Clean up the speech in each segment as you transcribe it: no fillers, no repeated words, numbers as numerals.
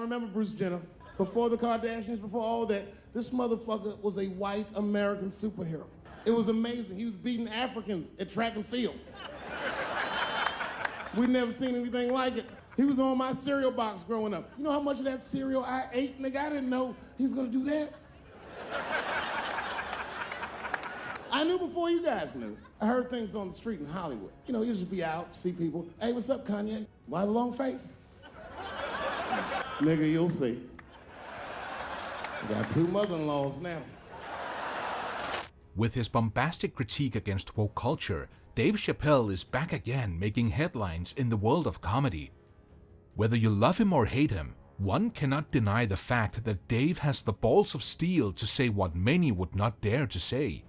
remember Bruce Jenner. Before the Kardashians, before all that, this motherfucker was a white American superhero. It was amazing. He was beating Africans at track and field. We'd never seen anything like it. He was on my cereal box growing up. You know how much of that cereal I ate, nigga? I didn't know he was gonna do that. I knew before you guys knew. I heard things on the street in Hollywood. You know, you just be out, see people. Hey, what's up, Kanye? Why the long face? Nigga, you'll see. Got two mother-in-laws now. With his bombastic critique against woke culture, Dave Chappelle is back again making headlines in the world of comedy. Whether you love him or hate him, one cannot deny the fact that Dave has the balls of steel to say what many would not dare to say.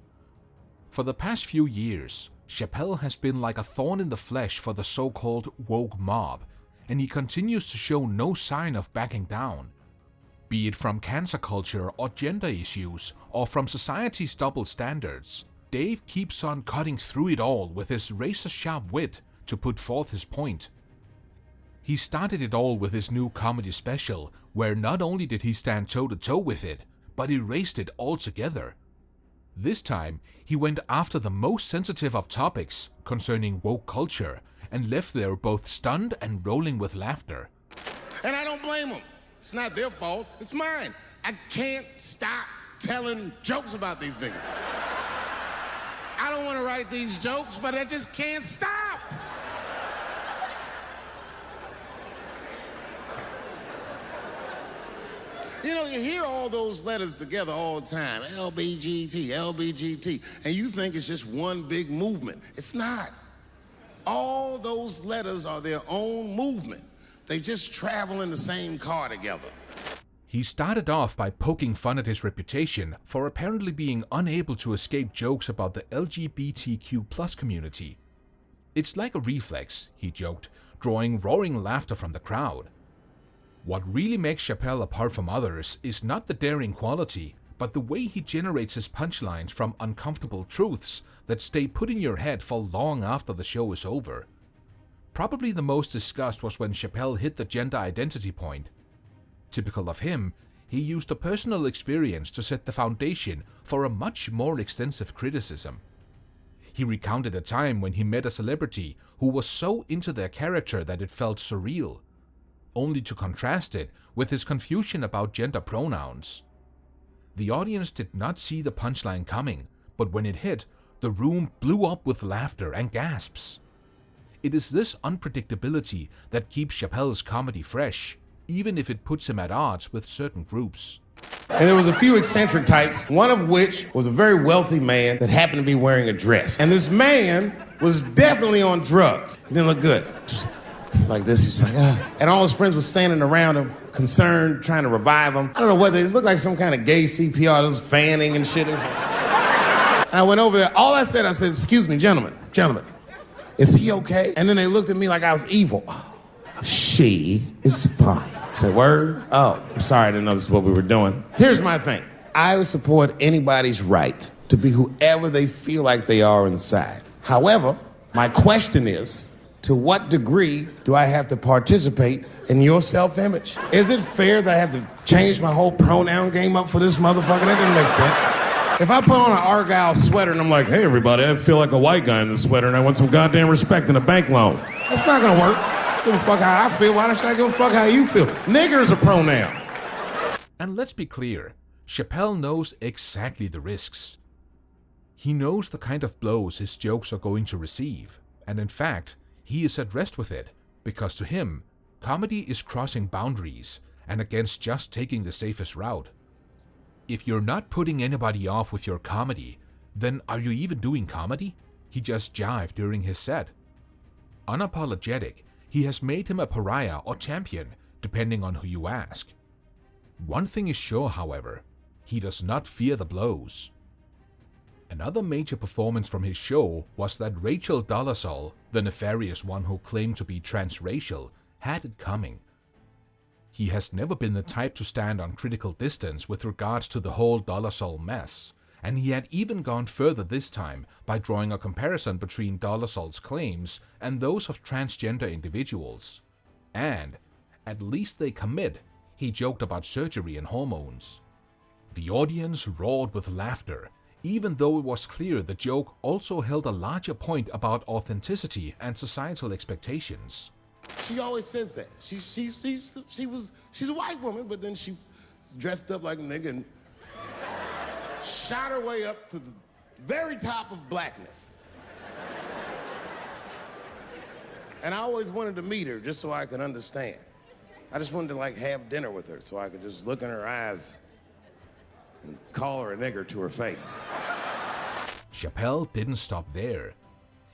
For the past few years, Chappelle has been like a thorn in the flesh for the so-called woke mob, and he continues to show no sign of backing down. Be it from cancer culture or gender issues, or from society's double standards, Dave keeps on cutting through it all with his razor-sharp wit to put forth his point. He started it all with his new comedy special, where not only did he stand toe-to-toe with it, but erased it altogether. This time, he went after the most sensitive of topics concerning woke culture, and left there both stunned and rolling with laughter. And I don't blame them. It's not their fault, it's mine. I can't stop telling jokes about these things. I don't want to write these jokes, but I just can't stop. You know, you hear all those letters together all the time, LBGT, LBGT, and you think it's just one big movement. It's not. All those letters are their own movement. They just travel in the same car together. He started off by poking fun at his reputation for apparently being unable to escape jokes about the LGBTQ+ community. It's like a reflex, he joked, drawing roaring laughter from the crowd. What really makes Chappelle apart from others is not the daring quality, but the way he generates his punchlines from uncomfortable truths that stay put in your head for long after the show is over. Probably the most discussed was when Chappelle hit the gender identity point. Typical of him, he used a personal experience to set the foundation for a much more extensive criticism. He recounted a time when he met a celebrity who was so into their character that it felt surreal, only to contrast it with his confusion about gender pronouns. The audience did not see the punchline coming, but when it hit, the room blew up with laughter and gasps. It is this unpredictability that keeps Chappelle's comedy fresh, even if it puts him at odds with certain groups. And there was a few eccentric types, one of which was a very wealthy man that happened to be wearing a dress. And this man was definitely on drugs. He didn't look good. It's like this, he's like, ah. And all his friends were standing around him, concerned, trying to revive him. I don't know whether it looked like some kind of gay CPR, those fanning and shit. And I went over there, all I said, excuse me, gentlemen, is he okay? And then they looked at me like I was evil. She is fine. I said, word? Oh, I'm sorry, I didn't know this is what we were doing. Here's my thing. I support anybody's right to be whoever they feel like they are inside. However, my question is, to what degree do I have to participate in your self-image? Is it fair that I have to change my whole pronoun game up for this motherfucker? That doesn't make sense. If I put on an Argyle sweater and I'm like, hey everybody, I feel like a white guy in this sweater and I want some goddamn respect and a bank loan. That's not gonna work. Give a fuck how I feel, why should I give a fuck how you feel? Nigger's a pronoun. And let's be clear, Chappelle knows exactly the risks. He knows the kind of blows his jokes are going to receive, and in fact, he is at rest with it, because to him, comedy is crossing boundaries and against just taking the safest route. If you're not putting anybody off with your comedy, then are you even doing comedy? He just jived during his set. Unapologetic, he has made him a pariah or champion, depending on who you ask. One thing is sure, however, he does not fear the blows. Another major performance from his show was that Rachel Dolezal, the nefarious one who claimed to be transracial, had it coming. He has never been the type to stand on critical distance with regards to the whole Dolezal mess, and he had even gone further this time by drawing a comparison between Dolezal's claims and those of transgender individuals. And, at least they commit, He joked about surgery and hormones. The audience roared with laughter, even though it was clear the joke also held a larger point about authenticity and societal expectations. She always says that. She's a white woman, but then she dressed up like a nigga and shot her way up to the very top of blackness. And I always wanted to meet her just so I could understand. I just wanted to like have dinner with her so I could just look in her eyes and call her a nigger to her face. Chappelle didn't stop there.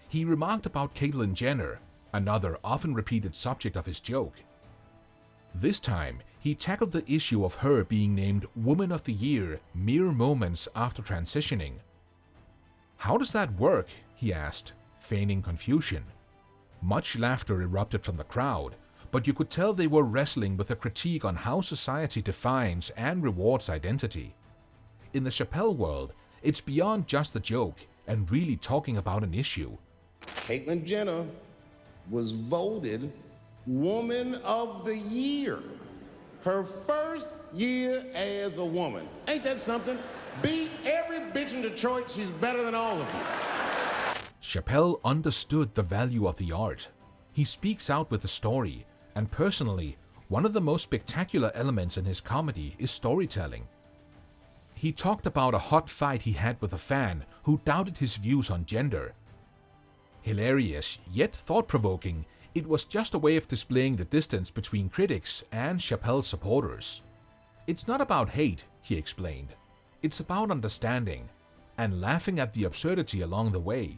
He remarked about Caitlyn Jenner, another often repeated subject of his joke. This time, he tackled the issue of her being named Woman of the Year mere moments after transitioning. "How does that work?" he asked, feigning confusion. Much laughter erupted from the crowd, but you could tell they were wrestling with a critique on how society defines and rewards identity. In the Chappelle world, it's beyond just a joke and really talking about an issue. Caitlyn Jenner was voted Woman of the Year. Her first year as a woman. Ain't that something? Beat every bitch in Detroit, she's better than all of you. Chappelle understood the value of the art. He speaks out with a story, and personally, one of the most spectacular elements in his comedy is storytelling. He talked about a hot fight he had with a fan who doubted his views on gender. Hilarious, yet thought-provoking, it was just a way of displaying the distance between critics and Chappelle's supporters. It's not about hate, he explained. It's about understanding, and laughing at the absurdity along the way.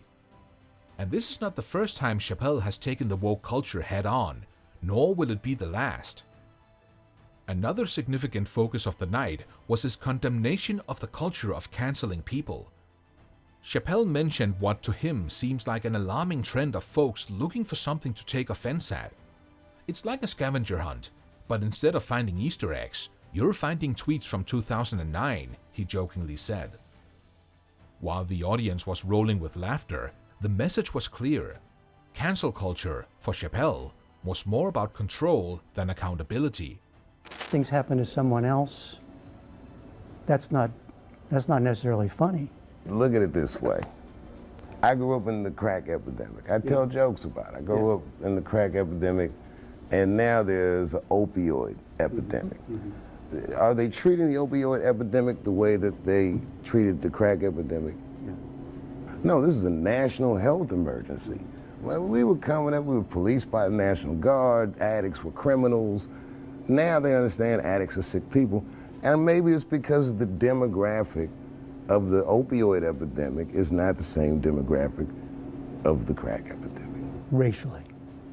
And this is not the first time Chappelle has taken the woke culture head-on, nor will it be the last. Another significant focus of the night was his condemnation of the culture of canceling people. Chappelle mentioned what to him seems like an alarming trend of folks looking for something to take offense at. It's like a scavenger hunt, but instead of finding Easter eggs, you're finding tweets from 2009, he jokingly said. While the audience was rolling with laughter, the message was clear. Cancel culture, for Chappelle, was more about control than accountability. Things happen to someone else, that's not necessarily funny. Look at it this way. I grew up in the crack epidemic. I tell jokes about it. I grew up in the crack epidemic, and now there's an opioid epidemic. Are they treating the opioid epidemic the way that they treated the crack epidemic? No, this is a national health emergency. When we were coming up, we were policed by the National Guard, addicts were criminals. Now they understand addicts are sick people. And maybe it's because the demographic of the opioid epidemic is not the same demographic of the crack epidemic. Racially.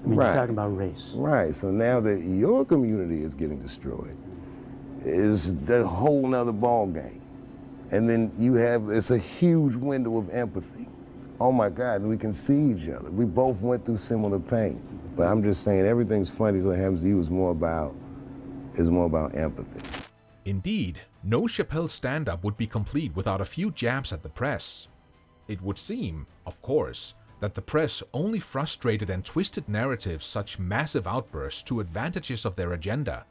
I mean, Right. you're talking about race. Right, so now that your community is getting destroyed, is a whole nother ball game. And then it's a huge window of empathy. Oh my God, we can see each other. We both went through similar pain. But I'm just saying everything's funny till it happens to you is more about empathy. Indeed, no Chappelle stand-up would be complete without a few jabs at the press. It would seem, of course, that the press only frustrated and twisted narratives such massive outbursts to advantages of their agenda.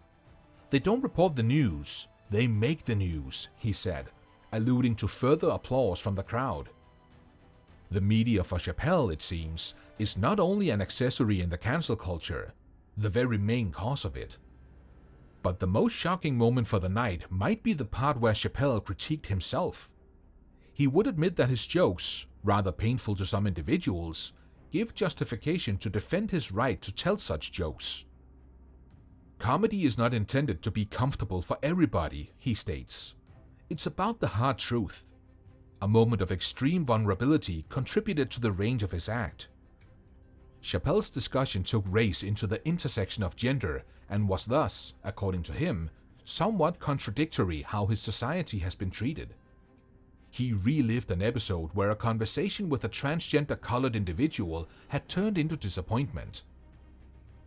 They don't report the news, they make the news, he said, alluding to further applause from the crowd. The media for Chappelle, it seems, is not only an accessory in the cancel culture, the very main cause of it. But the most shocking moment for the night might be the part where Chappelle critiqued himself. He would admit that his jokes, rather painful to some individuals, give justification to defend his right to tell such jokes. Comedy is not intended to be comfortable for everybody, he states. It's about the hard truth. A moment of extreme vulnerability contributed to the range of his act. Chappelle's discussion took race into the intersection of gender and was thus, according to him, somewhat contradictory how his society has been treated. He relived an episode where a conversation with a transgender colored individual had turned into disappointment.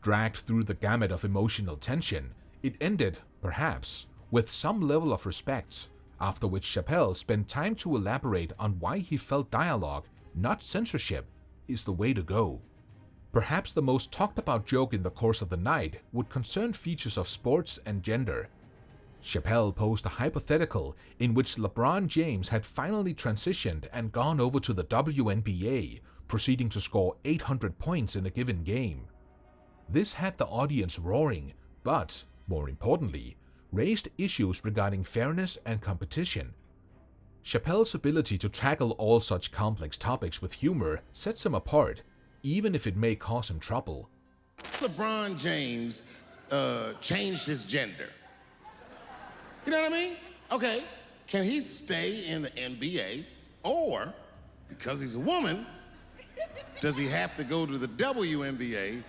Dragged through the gamut of emotional tension, it ended, perhaps, with some level of respect, after which Chappelle spent time to elaborate on why he felt dialogue, not censorship, is the way to go. Perhaps the most talked about joke in the course of the night would concern features of sports and gender. Chappelle posed a hypothetical in which LeBron James had finally transitioned and gone over to the WNBA, proceeding to score 800 points in a given game. This had the audience roaring, but, more importantly, raised issues regarding fairness and competition. Chappelle's ability to tackle all such complex topics with humor sets him apart, even if it may cause him trouble. LeBron James changed his gender. You know what I mean? Okay, can he stay in the NBA, or, because he's a woman, does he have to go to the WNBA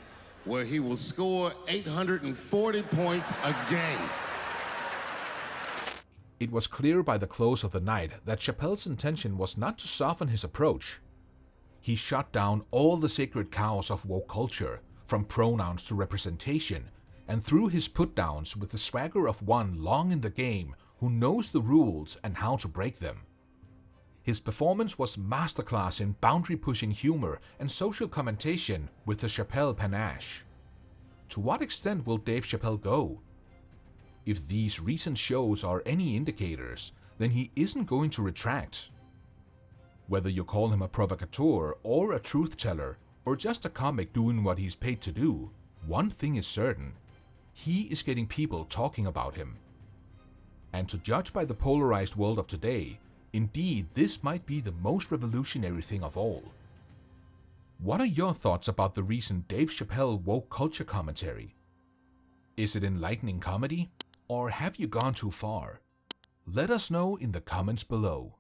where he will score 840 points a game? It was clear by the close of the night that Chappelle's intention was not to soften his approach. He shut down all the sacred cows of woke culture, from pronouns to representation, and threw his put-downs with the swagger of one long in the game who knows the rules and how to break them. His performance was masterclass in boundary-pushing humor and social commentation with the Chappelle panache. To what extent will Dave Chappelle go? If these recent shows are any indicators, then he isn't going to retract. Whether you call him a provocateur or a truth-teller, or just a comic doing what he's paid to do, one thing is certain: he is getting people talking about him. And to judge by the polarized world of today, indeed this might be the most revolutionary thing of all. What are your thoughts about the recent Dave Chappelle woke culture commentary? Is it enlightening comedy, or have you gone too far? Let us know in the comments below.